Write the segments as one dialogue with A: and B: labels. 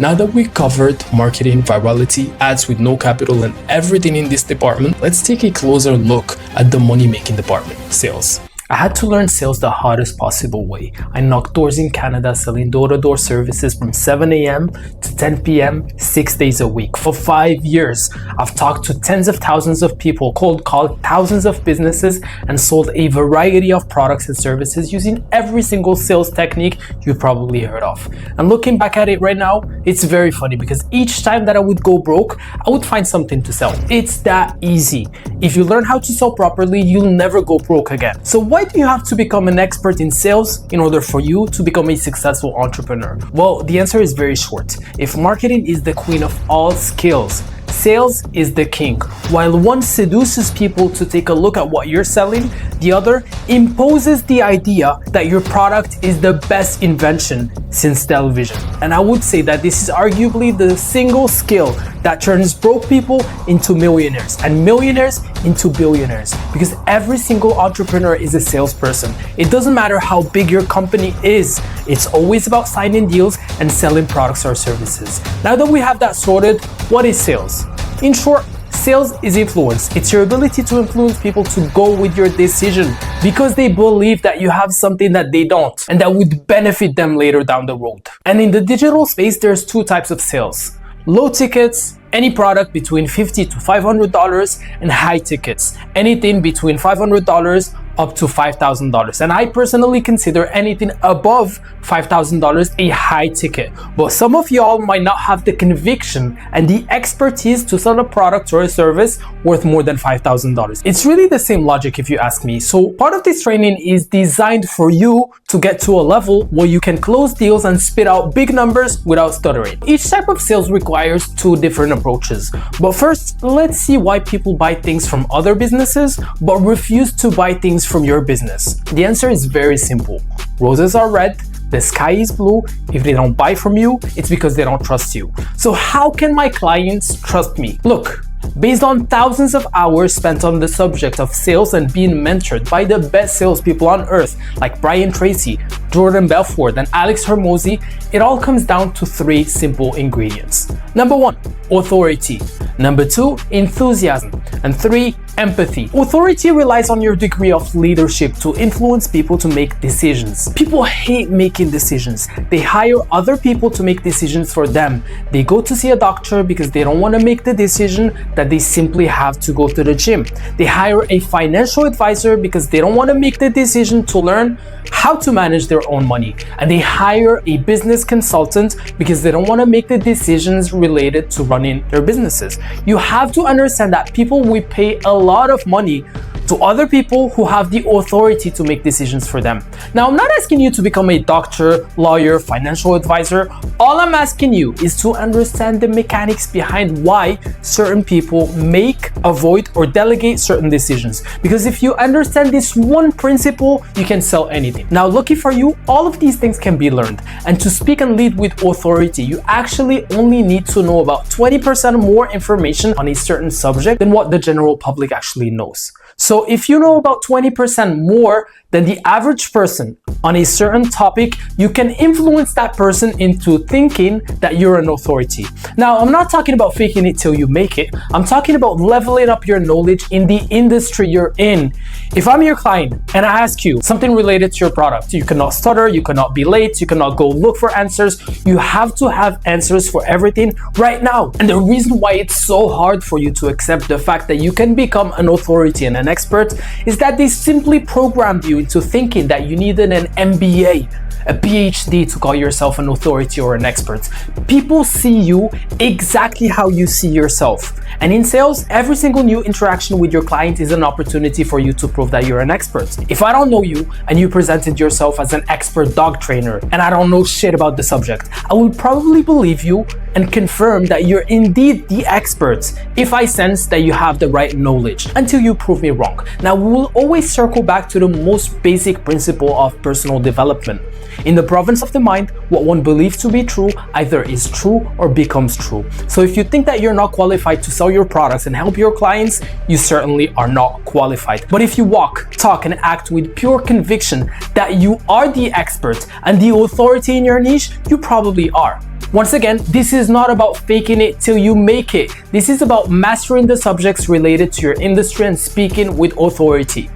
A: Now that we covered marketing, virality, ads with no capital, and everything in this department, let's take a closer look at the money-making department, sales. I had to learn sales the hardest possible way. I knocked doors in Canada selling door-to-door services from 7 a.m. to 10 p.m. 6 days a week. For 5 years, I've talked to tens of thousands of people, cold called thousands of businesses, and sold a variety of products and services using every single sales technique you've probably heard of. And looking back at it right now, it's very funny because each time that I would go broke, I would find something to sell. It's that easy. If you learn how to sell properly, you'll never go broke again. So why do you have to become an expert in sales in order for you to become a successful entrepreneur? Well, the answer is very short. If marketing is the queen of all skills, sales is the king. While one seduces people to take a look at what you're selling, the other imposes the idea that your product is the best invention since television. And I would say that this is arguably the single skill that turns broke people into millionaires and millionaires into billionaires, because every single entrepreneur is a salesperson. It doesn't matter how big your company is, it's always about signing deals and selling products or services. Now that we have that sorted, what is sales? In short, sales is influence. It's your ability to influence people to go with your decision because they believe that you have something that they don't and that would benefit them later down the road. And in the digital space, there's two types of sales. Low tickets, any product between $50 to $500, and high tickets, anything between $500 up to $5,000. And I personally consider anything above $5,000 a high ticket. But some of y'all might not have the conviction and the expertise to sell a product or a service worth more than $5,000. It's really the same logic if you ask me. So part of this training is designed for you to get to a level where you can close deals and spit out big numbers without stuttering. Each type of sales requires two different approaches. But first, let's see why people buy things from other businesses but refuse to buy things from your business. The answer is very simple. Roses are red, the sky is blue. If they don't buy from you, it's because they don't trust you. So how can my clients trust me? Look, based on thousands of hours spent on the subject of sales and being mentored by the best salespeople on earth like Brian Tracy, Jordan Belfort, and Alex Hormozi, it all comes down to three simple ingredients. Number one, authority. Number two, enthusiasm. And three, empathy. Authority relies on your degree of leadership to influence people to make decisions. People hate making decisions. They hire other people to make decisions for them. They go to see a doctor because they don't want to make the decision that they simply have to go to the gym. They hire a financial advisor because they don't want to make the decision to learn how to manage their own money. And they hire a business consultant because they don't want to make the decisions related to running their businesses. You have to understand that people will pay a lot of money to other people who have the authority to make decisions for them. Now, I'm not asking you to become a doctor, lawyer, financial advisor. All I'm asking you is to understand the mechanics behind why certain people make, avoid, or delegate certain decisions. Because if you understand this one principle, you can sell anything. Now, lucky for you, all of these things can be learned. And to speak and lead with authority, you actually only need to know about 20% more information on a certain subject than what the general public actually knows. So if you know about 20% more than the average person on a certain topic, you can influence that person into thinking that you're an authority. Now, I'm not talking about faking it till you make it. I'm talking about leveling up your knowledge in the industry you're in. If I'm your client and I ask you something related to your product, you cannot stutter, you cannot be late, you cannot go look for answers. You have to have answers for everything right now. And the reason why it's so hard for you to accept the fact that you can become an authority and an expert is that they simply programmed you into thinking that you needed an MBA, a PhD to call yourself an authority or an expert. People see you exactly how you see yourself. And in sales, every single new interaction with your client is an opportunity for you to prove that you're an expert. If I don't know you and you presented yourself as an expert dog trainer and I don't know shit about the subject, I will probably believe you and confirm that you're indeed the expert if I sense that you have the right knowledge until you prove me wrong. Now, we will always circle back to the most basic principle of personal development. In the province of the mind, what one believes to be true either is true or becomes true. So if you think that you're not qualified to sell your products and help your clients, you certainly are not qualified. But if you walk, talk, and act with pure conviction that you are the expert and the authority in your niche, you probably are. Once again, this is not about faking it till you make it. This is about mastering the subjects related to your industry and speaking with authority.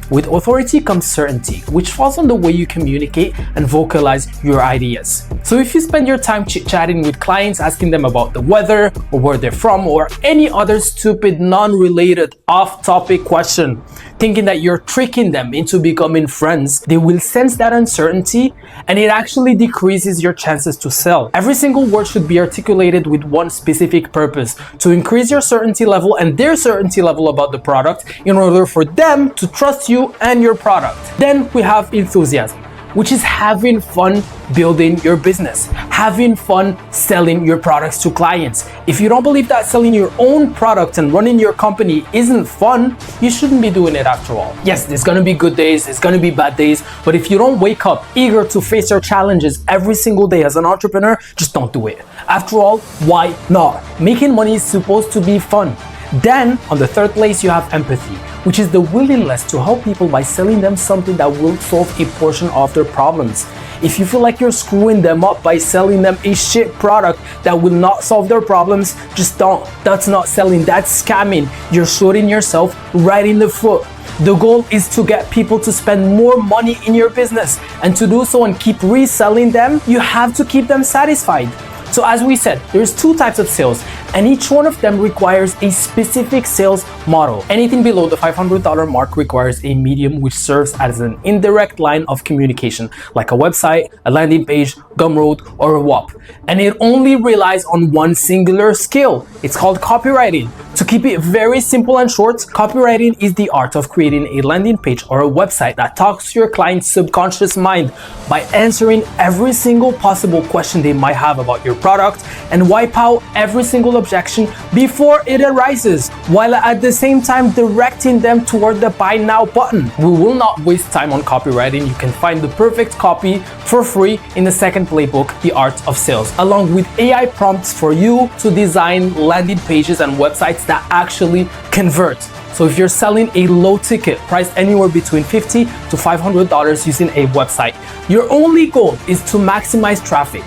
A: With authority comes certainty, which falls on the way you communicate and vocalize your ideas. So if you spend your time chit-chatting with clients, asking them about the weather or where they're from or any other stupid, non-related, off-topic question, thinking that you're tricking them into becoming friends, they will sense that uncertainty and it actually decreases your chances to sell. Every single word should be articulated with one specific purpose, to increase your certainty level and their certainty level about the product in order for them to trust you and your product. Then we have enthusiasm, which is having fun building your business, having fun selling your products to clients. If you don't believe that selling your own product and running your company isn't fun, you shouldn't be doing it after all. Yes, there's gonna be good days, there's gonna be bad days, but if you don't wake up eager to face your challenges every single day as an entrepreneur, just don't do it. After all, why not? Making money is supposed to be fun. Then, on the third place, you have empathy, which is the willingness to help people by selling them something that will solve a portion of their problems. If you feel like you're screwing them up by selling them a shit product that will not solve their problems, just don't. That's not selling, that's scamming. You're shooting yourself right in the foot. The goal is to get people to spend more money in your business, and to do so and keep reselling them, you have to keep them satisfied. So as we said, there's two types of sales, and each one of them requires a specific sales model. Anything below the $500 mark requires a medium which serves as an indirect line of communication, like a website, a landing page, Gumroad, or a WAP. And it only relies on one singular skill. It's called copywriting. To keep it very simple and short, copywriting is the art of creating a landing page or a website that talks to your client's subconscious mind by answering every single possible question they might have about your product and wipe out every single objection before it arises, while at the same time directing them toward the buy now button. We will not waste time on copywriting. You can find the perfect copy for free in the second playbook, The Art of Sales, along with AI prompts for you to design landing pages and websites that actually convert. So if you're selling a low ticket priced anywhere between $50 to $500 using a website, your only goal is to maximize traffic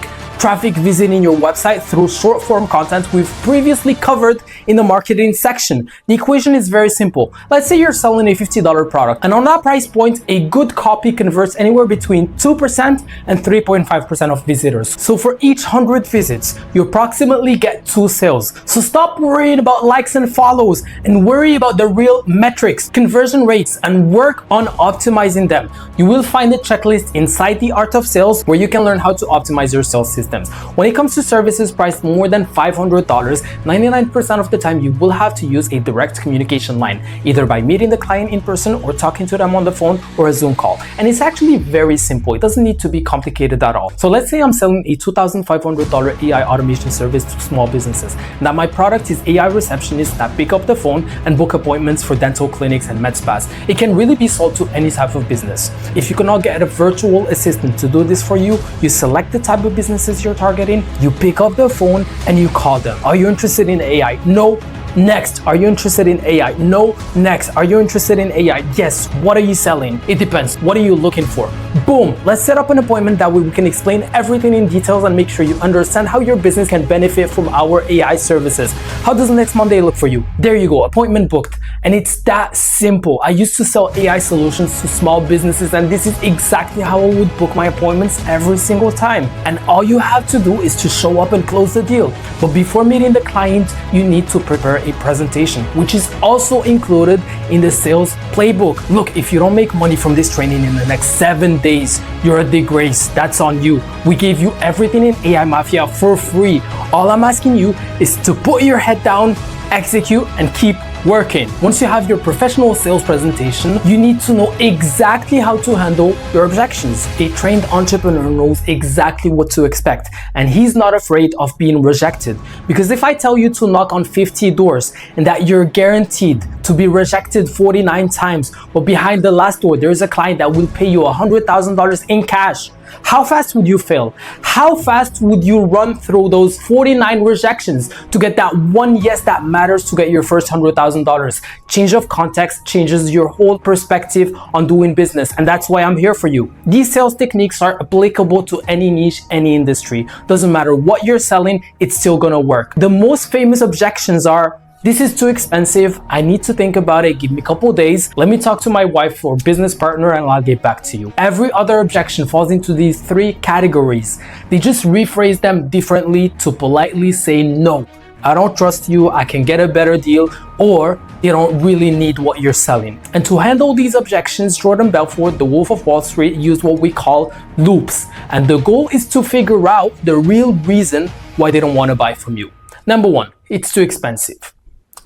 A: visiting your website through short form content we've previously covered in the marketing section. The equation is very simple. Let's say you're selling a $50 product, and on that price point, a good copy converts anywhere between 2% and 3.5% of visitors. So for each 100 visits, you approximately get 2 sales. So stop worrying about likes and follows and worry about the real metrics, conversion rates, and work on optimizing them. You will find a checklist inside The Art of Sales where you can learn how to optimize your sales system. When it comes to services priced more than $500, 99% of the time you will have to use a direct communication line, either by meeting the client in person or talking to them on the phone or a Zoom call. And it's actually very simple. It doesn't need to be complicated at all. So let's say I'm selling a $2,500 AI automation service to small businesses, and that my product is AI receptionists that pick up the phone and book appointments for dental clinics and med spas. It can really be sold to any type of business. If you cannot get a virtual assistant to do this for you, you select the type of businesses you're targeting, you pick up the phone and you call them. Are you interested in AI? No. Next. Are you interested in AI? No. Next. Are you interested in AI? Yes. What are you selling? It depends. What are you looking for? Boom. Let's set up an appointment that way we can explain everything in details and make sure you understand how your business can benefit from our AI services. How does next Monday look for you? There you go. Appointment booked. And it's that simple. I used to sell AI solutions to small businesses, and this is exactly how I would book my appointments every single time. And all you have to do is to show up and close the deal. But before meeting the client, you need to prepare a presentation, which is also included in the sales playbook. Look, if you don't make money from this training in the next 7 days, you're a disgrace. That's on you. We gave you everything in AI Mafia for free. All I'm asking you is to put your head down, execute, and keep working. Once you have your professional sales presentation, you need to know exactly how to handle your objections. A trained entrepreneur knows exactly what to expect, and he's not afraid of being rejected. Because if I tell you to knock on 50 doors and that you're guaranteed to be rejected 49 times, but behind the last door, there's a client that will pay you $100,000 in cash, How fast would you fail? How fast would you run through those 49 rejections to get that one yes that matters to get your first $100,000? Change of context changes your whole perspective on doing business, and that's why I'm here for you. These sales techniques are applicable to any niche, any industry. Doesn't matter what you're selling, it's still gonna work. The most famous objections are, this is too expensive, I need to think about it, give me a couple days, let me talk to my wife or business partner and I'll get back to you. Every other objection falls into these three categories. They just rephrase them differently to politely say no. I don't trust you, I can get a better deal, or they don't really need what you're selling. And to handle these objections, Jordan Belfort, the Wolf of Wall Street, used what we call loops. And the goal is to figure out the real reason why they don't want to buy from you. Number one, it's too expensive.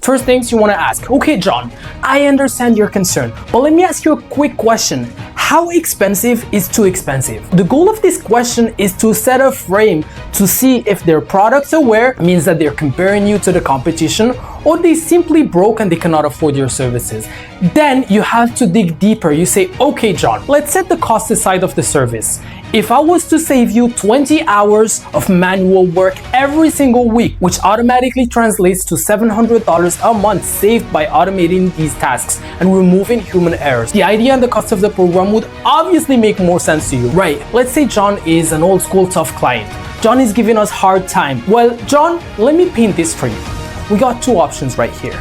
A: First things you want to ask, okay, John, I understand your concern, but let me ask you a quick question. How expensive is too expensive? The goal of this question is to set a frame to see if their products aware means that they're comparing you to the competition, or they simply broke and they cannot afford your services. Then you have to dig deeper. You say, okay, John, let's set the cost aside of the service. If I was to save you 20 hours of manual work every single week, which automatically translates to $700 a month saved by automating these tasks and removing human errors, the idea and the cost of the program would obviously make more sense to you, right? Let's say John is an old school tough client. John is giving us hard time. Well, John, let me paint this for you. We got two options right here.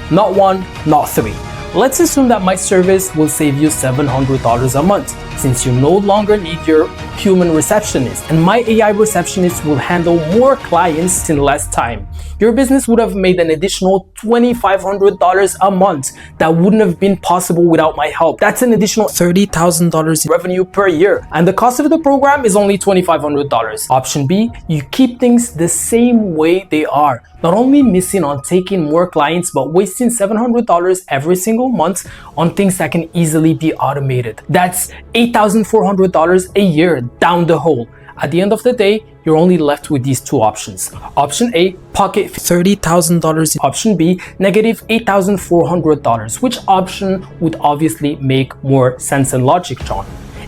A: Not one, not three. Let's assume that my service will save you $700 a month, since you no longer need your human receptionist, and my AI receptionist will handle more clients in less time. Your business would have made an additional $2,500 a month that wouldn't have been possible without my help. That's an additional $30,000 in revenue per year, and the cost of the program is only $2,500. Option B, you keep things the same way they are, not only missing on taking more clients, but wasting $700 every single month on things that can easily be automated. That's $8,400 a year down the hole. At the end of the day, you're only left with these two options. Option A, pocket $30,000. Option B, negative $8,400. Which option would obviously make more sense and logic, John?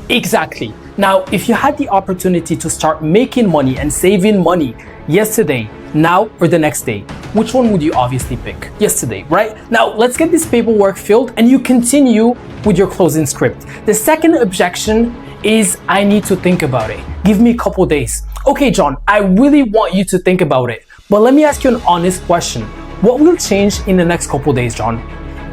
A: Exactly. Now, if you had the opportunity to start making money and saving money yesterday, now, or the next day, which one would you obviously pick? Yesterday, right? Now, let's get this paperwork filled and you continue with your closing script. The second objection is, I need to think about it. Give me a couple days. Okay, John, I really want you to think about it, but let me ask you an honest question. What will change in the next couple days, John?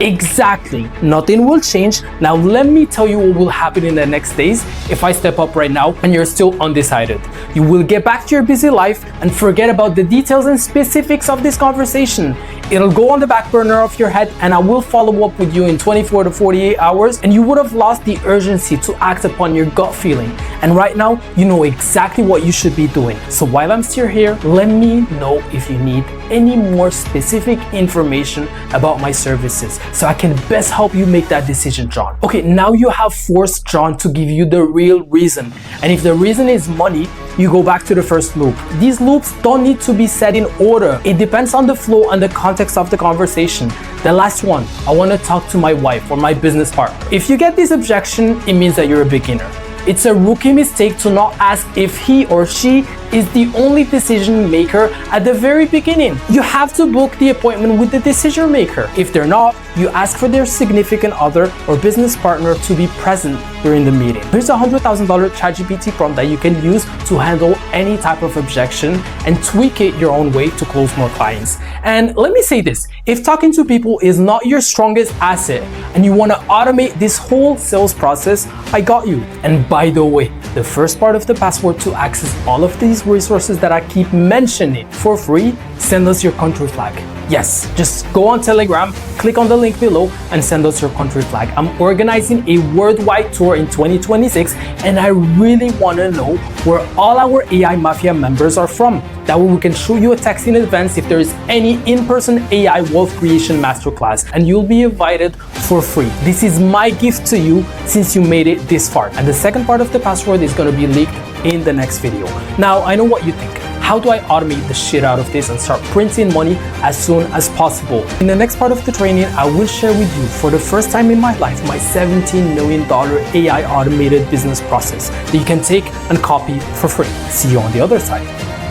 A: Exactly, nothing will change. Now let me tell you what will happen in the next days if I step up right now and you're still undecided. You will get back to your busy life and forget about the details and specifics of this conversation. It'll go on the back burner of your head and I will follow up with you in 24 to 48 hours, and you would have lost the urgency to act upon your gut feeling. And right now, you know exactly what you should be doing. So while I'm still here, let me know if you need any more specific information about my services so I can best help you make that decision, John. Okay, now you have forced John to give you the real reason. And if the reason is money, you go back to the first loop. These loops don't need to be set in order. It depends on the flow and the context of the conversation. The last one, I want to talk to my wife or my business partner. If you get this objection, it means that you're a beginner. It's a rookie mistake to not ask if he or she is the only decision maker at the very beginning. You have to book the appointment with the decision maker. If they're not, you ask for their significant other or business partner to be present during the meeting. Here's a $100,000 ChatGPT prompt that you can use to handle any type of objection and tweak it your own way to close more clients. And let me say this, if talking to people is not your strongest asset and you want to automate this whole sales process, I got you. And by the way, the first part of the password to access all of these resources that I keep mentioning for free, send us your country flag. Yes, just go on Telegram, click on the link below and send us your country flag. I'm organizing a worldwide tour in 2026 and I really want to know where all our AI Mafia members are from. That way we can show you a text in advance if there is any in-person AI wealth creation masterclass, and you'll be invited for free. This is my gift to you since you made it this far. And the second part of the password is going to be leaked in the next video. Now, I know what you think. how do I automate the shit out of this and start printing money as soon as possible. In the next part of the training, I will share with you for the first time in my life my $17 million AI automated business process that you can take and copy for free. See you on the other side.